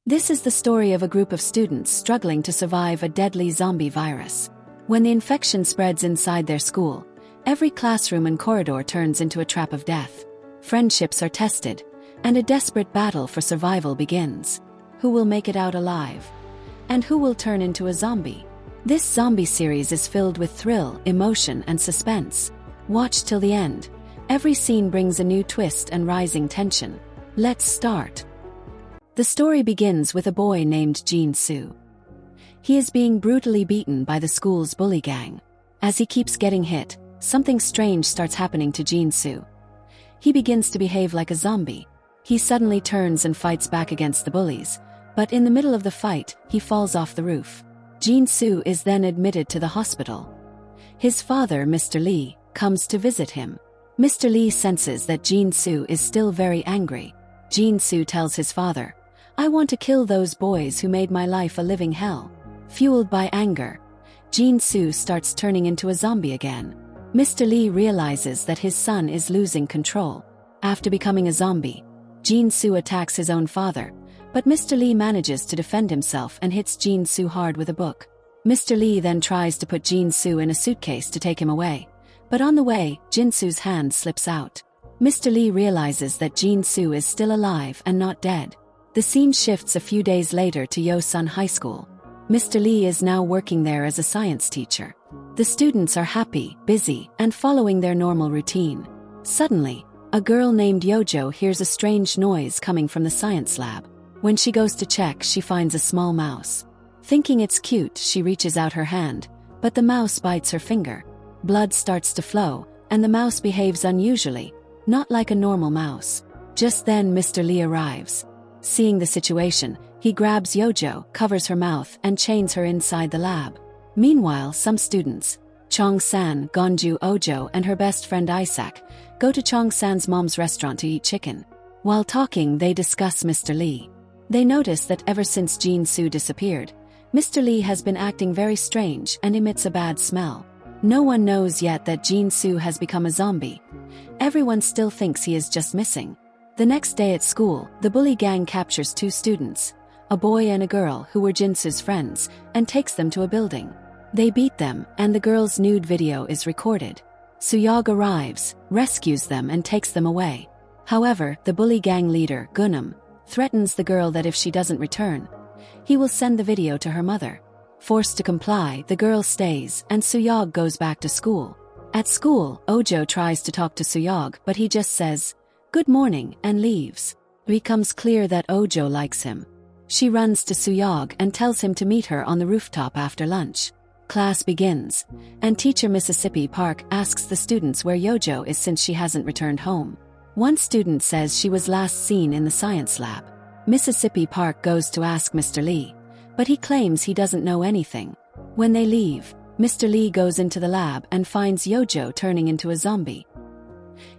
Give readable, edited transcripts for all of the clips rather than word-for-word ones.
This is the story of a group of students struggling to survive a deadly zombie virus. When the infection spreads inside their school, every classroom and corridor turns into a trap of death. Friendships are tested, and a desperate battle for survival begins. Who will make it out alive? And who will turn into a zombie? This zombie series is filled with thrill, emotion, and suspense. Watch till the end. Every scene brings a new twist and rising tension. Let's start. The story begins with a boy named Jin-soo. He is being brutally beaten by the school's bully gang. As he keeps getting hit, something strange starts happening to Jin-soo. He begins to behave like a zombie. He suddenly turns and fights back against the bullies, but in the middle of the fight, he falls off the roof. Jin-soo is then admitted to the hospital. His father, Mr. Lee, comes to visit him. Mr. Lee senses that Jin-soo is still very angry. Jin-soo tells his father, "I want to kill those boys who made my life a living hell." Fueled by anger, Jin-soo starts turning into a zombie again. Mr. Lee realizes that his son is losing control. After becoming a zombie, Jin-soo attacks his own father, but Mr. Lee manages to defend himself and hits Jin-soo hard with a book. Mr. Lee then tries to put Jin-soo in a suitcase to take him away, but on the way, Jin-soo's hand slips out. Mr. Lee realizes that Jin-soo is still alive and not dead. The scene shifts a few days later to Yosun High School. Mr. Lee is now working there as a science teacher. The students are happy, busy, and following their normal routine. Suddenly, a girl named Yojo hears a strange noise coming from the science lab. When she goes to check, she finds a small mouse. Thinking it's cute, she reaches out her hand, but the mouse bites her finger. Blood starts to flow, and the mouse behaves unusually, not like a normal mouse. Just then Mr. Lee arrives. Seeing the situation, he grabs Yojo, covers her mouth, and chains her inside the lab. Meanwhile, some students, Chong-san, Gonju Ojo, and her best friend Isaac, go to Chong-san's mom's restaurant to eat chicken. While talking, they discuss Mr. Lee. They notice that ever since Jin-soo disappeared, Mr. Lee has been acting very strange and emits a bad smell. No one knows yet that Jin-soo has become a zombie. Everyone still thinks he is just missing. The next day at school, the bully gang captures two students, a boy and a girl who were Jin-soo's friends, and takes them to a building. They beat them, and the girl's nude video is recorded. Suyog arrives, rescues them, and takes them away. However, the bully gang leader, Gunam, threatens the girl that if she doesn't return, he will send the video to her mother. Forced to comply, the girl stays, and Suyog goes back to school. At school, Ojo tries to talk to Suyog, but he just says, "Good morning," and leaves. It becomes clear that Ojo likes him. She runs to Suyog and tells him to meet her on the rooftop after lunch. Class begins, and teacher Mississippi Park asks the students where Yojo is since she hasn't returned home. One student says she was last seen in the science lab. Mississippi Park goes to ask Mr. Lee, but he claims he doesn't know anything. When they leave, Mr. Lee goes into the lab and finds Yojo turning into a zombie.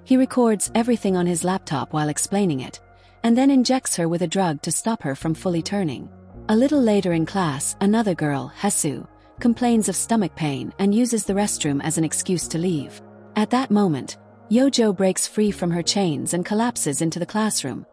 He records everything on his laptop while explaining it, and then injects her with a drug to stop her from fully turning. A little later in class, another girl, Hasu, complains of stomach pain and uses the restroom as an excuse to leave. At that moment, Yojo breaks free from her chains and collapses into the classroom,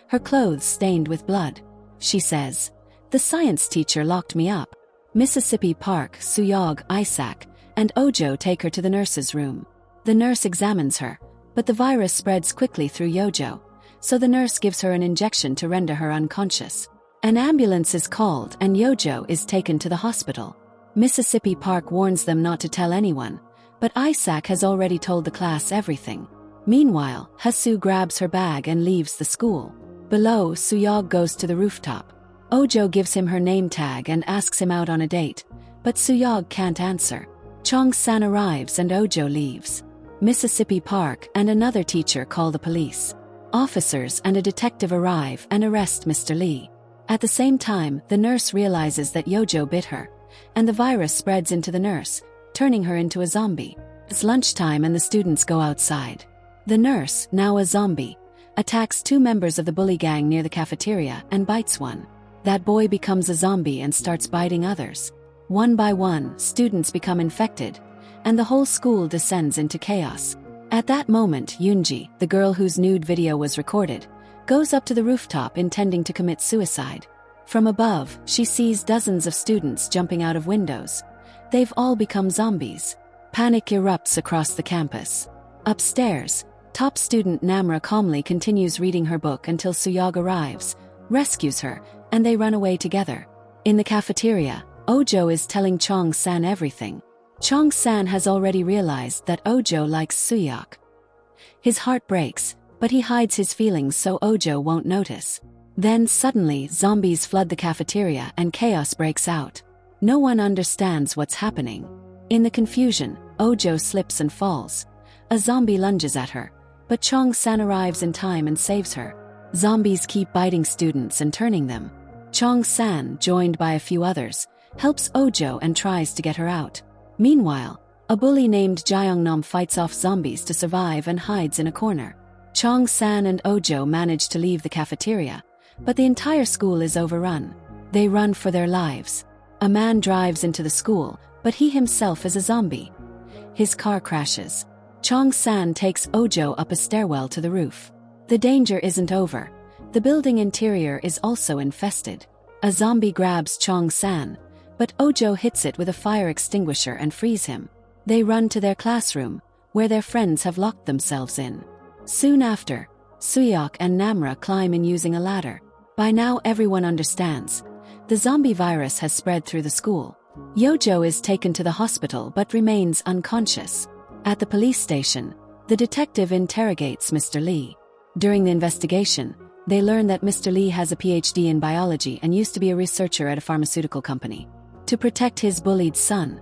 her clothes stained with blood. She says, "The science teacher locked me up." Mississippi Park, Suyog, Isaac, and Ojo take her to the nurse's room. The nurse examines her, but the virus spreads quickly through Yojo, so the nurse gives her an injection to render her unconscious. An ambulance is called and Yojo is taken to the hospital. Mississippi Park warns them not to tell anyone, but Isaac has already told the class everything. Meanwhile, Hasu grabs her bag and leaves the school. Below, Suyog goes to the rooftop. Ojo gives him her name tag and asks him out on a date, but Suyog can't answer. Chong-san arrives and Ojo leaves. Mississippi Park and another teacher call the police. Officers and a detective arrive and arrest Mr. Lee. At the same time, the nurse realizes that Yojo bit her, and the virus spreads into the nurse, turning her into a zombie. It's lunchtime and the students go outside. The nurse, now a zombie, attacks two members of the bully gang near the cafeteria and bites one. That boy becomes a zombie and starts biting others. One by one, students become infected, and the whole school descends into chaos. At that moment, Yoonji, the girl whose nude video was recorded, goes up to the rooftop intending to commit suicide. From above, she sees dozens of students jumping out of windows. They've all become zombies. Panic erupts across the campus. Upstairs, top student Namra calmly continues reading her book until Suyog arrives, rescues her, and they run away together. In the cafeteria, Ojo is telling Chong-san everything. Chong-san has already realized that Ojo likes Suyok. His heart breaks, but he hides his feelings so Ojo won't notice. Then suddenly zombies flood the cafeteria and chaos breaks out. No one understands what's happening. In the confusion, Ojo slips and falls. A zombie lunges at her, but Chong-san arrives in time and saves her. Zombies keep biting students and turning them. Chong-san, joined by a few others, helps Ojo and tries to get her out. Meanwhile, a bully named Jeongnam fights off zombies to survive and hides in a corner. Chong-san and Ojo manage to leave the cafeteria, but the entire school is overrun. They run for their lives. A man drives into the school, but he himself is a zombie. His car crashes. Chong-san takes Ojo up a stairwell to the roof. The danger isn't over. The building interior is also infested. A zombie grabs Chong-san, but Ojo hits it with a fire extinguisher and frees him. They run to their classroom, where their friends have locked themselves in. Soon after, Suyok and Namra climb in using a ladder. By now everyone understands. The zombie virus has spread through the school. Yojo is taken to the hospital but remains unconscious. At the police station, the detective interrogates Mr. Lee. During the investigation, they learn that Mr. Lee has a PhD in biology and used to be a researcher at a pharmaceutical company. To protect his bullied son,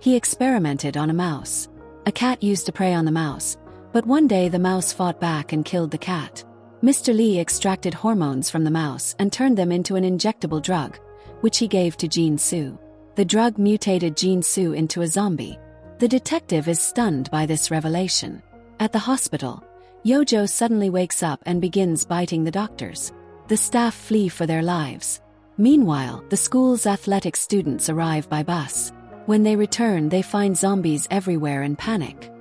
he experimented on a mouse. A cat used to prey on the mouse, but one day the mouse fought back and killed the cat. Mr. Lee extracted hormones from the mouse and turned them into an injectable drug, which he gave to Jin-soo. The drug mutated Jin-soo into a zombie. The detective is stunned by this revelation. At the hospital, Yojo suddenly wakes up and begins biting the doctors. The staff flee for their lives. Meanwhile, the school's athletic students arrive by bus. When they return, they find zombies everywhere and panic.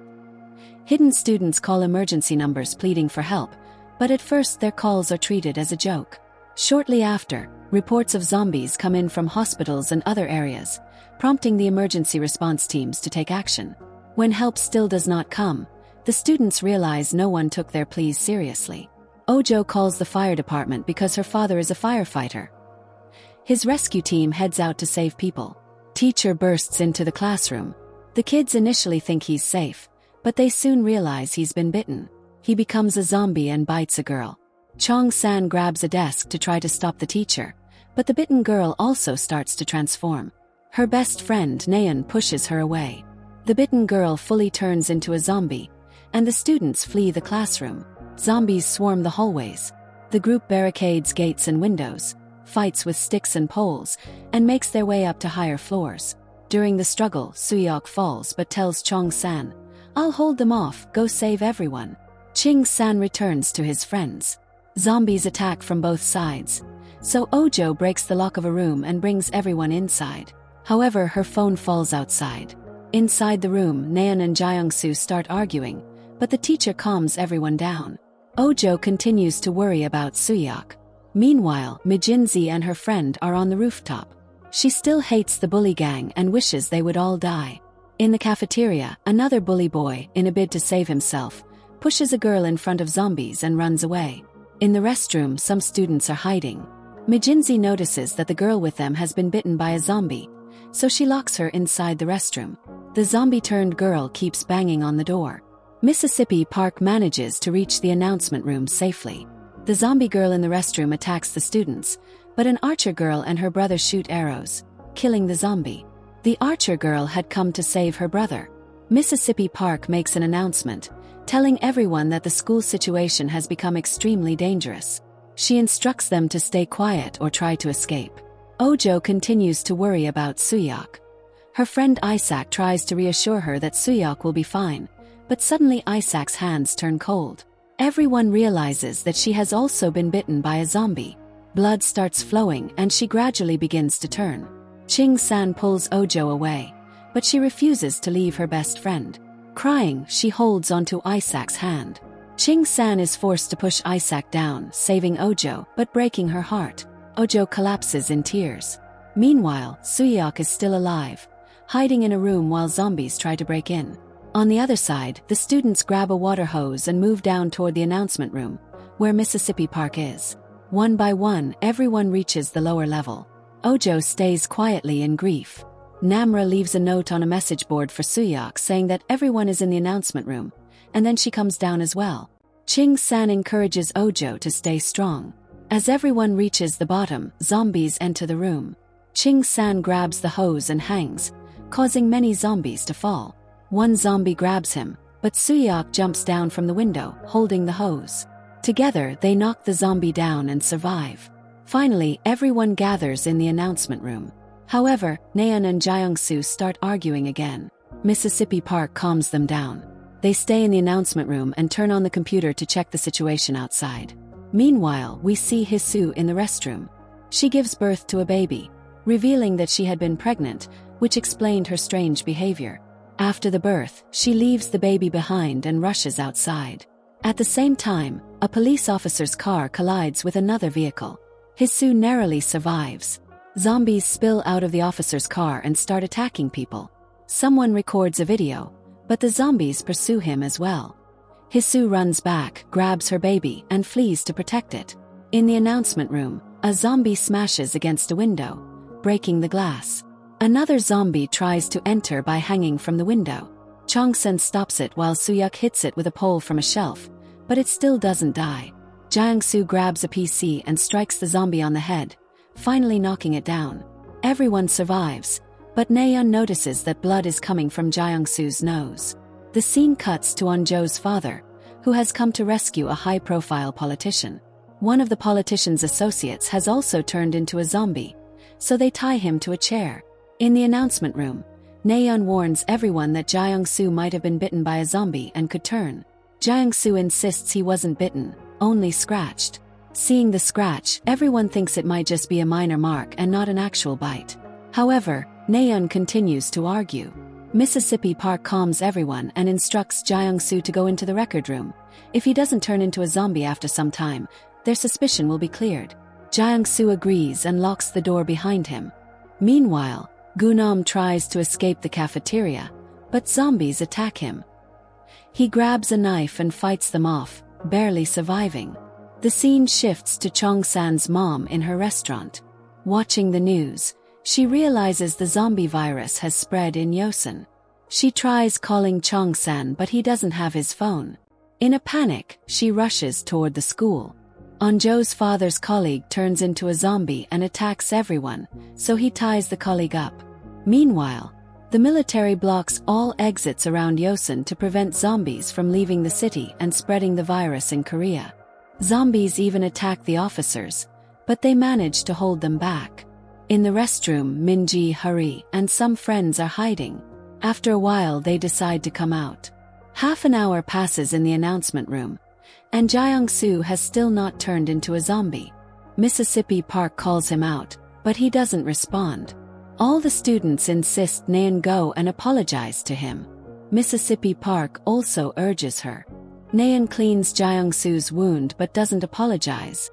Hidden students call emergency numbers pleading for help, but at first their calls are treated as a joke. Shortly after, reports of zombies come in from hospitals and other areas, prompting the emergency response teams to take action. When help still does not come, the students realize no one took their pleas seriously. Ojo calls the fire department because her father is a firefighter. His rescue team heads out to save people. Teacher bursts into the classroom. The kids initially think he's safe, but they soon realize he's been bitten. He becomes a zombie and bites a girl. Chong-san grabs a desk to try to stop the teacher, but the bitten girl also starts to transform. Her best friend Naeun pushes her away. The bitten girl fully turns into a zombie, and the students flee the classroom. Zombies swarm the hallways. The group barricades gates and windows, fights with sticks and poles, and makes their way up to higher floors. During the struggle, Suyok falls but tells Chong-san, "I'll hold them off, go save everyone." Ching-san returns to his friends. Zombies attack from both sides, so Ojo breaks the lock of a room and brings everyone inside. However, her phone falls outside. Inside the room, Naeun and Jeongsu start arguing, but the teacher calms everyone down. Ojo continues to worry about Suyok. Meanwhile, Mijinzi and her friend are on the rooftop. She still hates the bully gang and wishes they would all die. In the cafeteria, another bully boy, in a bid to save himself, pushes a girl in front of zombies and runs away. In the restroom, some students are hiding. Mijinzi notices that the girl with them has been bitten by a zombie, so she locks her inside the restroom. The zombie-turned girl keeps banging on the door. Mississippi Park manages to reach the announcement room safely. The zombie girl in the restroom attacks the students, but an archer girl and her brother shoot arrows, killing the zombie. The archer girl had come to save her brother. Mississippi Park makes an announcement, telling everyone that the school situation has become extremely dangerous. She instructs them to stay quiet or try to escape. Ojo continues to worry about Suyok. Her friend Isaac tries to reassure her that Suyok will be fine, but suddenly Isaac's hands turn cold. Everyone realizes that she has also been bitten by a zombie. Blood starts flowing and she gradually begins to turn. Ching-san pulls Ojo away, but she refuses to leave her best friend. Crying, she holds onto Isaac's hand. Ching-san is forced to push Isaac down, saving Ojo, but breaking her heart. Ojo collapses in tears. Meanwhile, Suyeok is still alive, hiding in a room while zombies try to break in. On the other side, the students grab a water hose and move down toward the announcement room, where Mississippi Park is. One by one, everyone reaches the lower level. Ojo stays quietly in grief. Namra leaves a note on a message board for Suyeok saying that everyone is in the announcement room, and then she comes down as well. Ching-san encourages Ojo to stay strong. As everyone reaches the bottom, zombies enter the room. Ching-san grabs the hose and hangs, causing many zombies to fall. One zombie grabs him, but Suyeok jumps down from the window, holding the hose. Together, they knock the zombie down and survive. Finally, everyone gathers in the announcement room. However, Naeun and Jeongsu start arguing again. Mississippi Park calms them down. They stay in the announcement room and turn on the computer to check the situation outside. Meanwhile, we see Hisu in the restroom. She gives birth to a baby, revealing that she had been pregnant, which explained her strange behavior. After the birth, she leaves the baby behind and rushes outside. At the same time, a police officer's car collides with another vehicle. Hisu narrowly survives. Zombies spill out of the officer's car and start attacking people. Someone records a video, but the zombies pursue him as well. Hisu runs back, grabs her baby, and flees to protect it. In the announcement room, a zombie smashes against a window, breaking the glass. Another zombie tries to enter by hanging from the window. Chongsun stops it while Suyeok hits it with a pole from a shelf, but it still doesn't die. Jeongsu grabs a PC and strikes the zombie on the head, finally knocking it down. Everyone survives, but Naeun notices that blood is coming from Jeongsu's nose. The scene cuts to Onjo's father, who has come to rescue a high-profile politician. One of the politician's associates has also turned into a zombie, so they tie him to a chair. In the announcement room, Naeun warns everyone that Jeongsu might have been bitten by a zombie and could turn. Jeongsu insists he wasn't bitten, only scratched. Seeing the scratch, everyone thinks it might just be a minor mark and not an actual bite. However, Naeun continues to argue. Mississippi Park calms everyone and instructs Jeongsu to go into the record room. If he doesn't turn into a zombie after some time, their suspicion will be cleared. Jeongsu agrees and locks the door behind him. Meanwhile, Gunom tries to escape the cafeteria, but zombies attack him. He grabs a knife and fights them off, barely surviving. The scene shifts to Chongsan's mom in her restaurant. Watching the news, she realizes the zombie virus has spread in Yosan. She tries calling Chongsan, but he doesn't have his phone. In a panic, she rushes toward the school. Onjo's father's colleague turns into a zombie and attacks everyone, so he ties the colleague up. Meanwhile, the military blocks all exits around Yosan to prevent zombies from leaving the city and spreading the virus in Korea. Zombies even attack the officers, but they manage to hold them back. In the restroom, Minji, Hari, and some friends are hiding. After a while, they decide to come out. Half an hour passes in the announcement room, and Jeongsu has still not turned into a zombie. Mississippi Park calls him out, but he doesn't respond. All the students insist Naeun go and apologize to him. Mississippi Park also urges her. Naeun cleans Jeongsu's wound but doesn't apologize.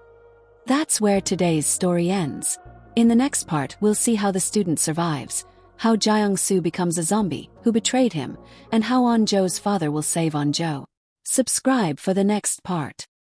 That's where today's story ends. In the next part, we'll see how the student survives, how Jeongsu becomes a zombie who betrayed him, and how Onjo's father will save Onjo. Subscribe for the next part.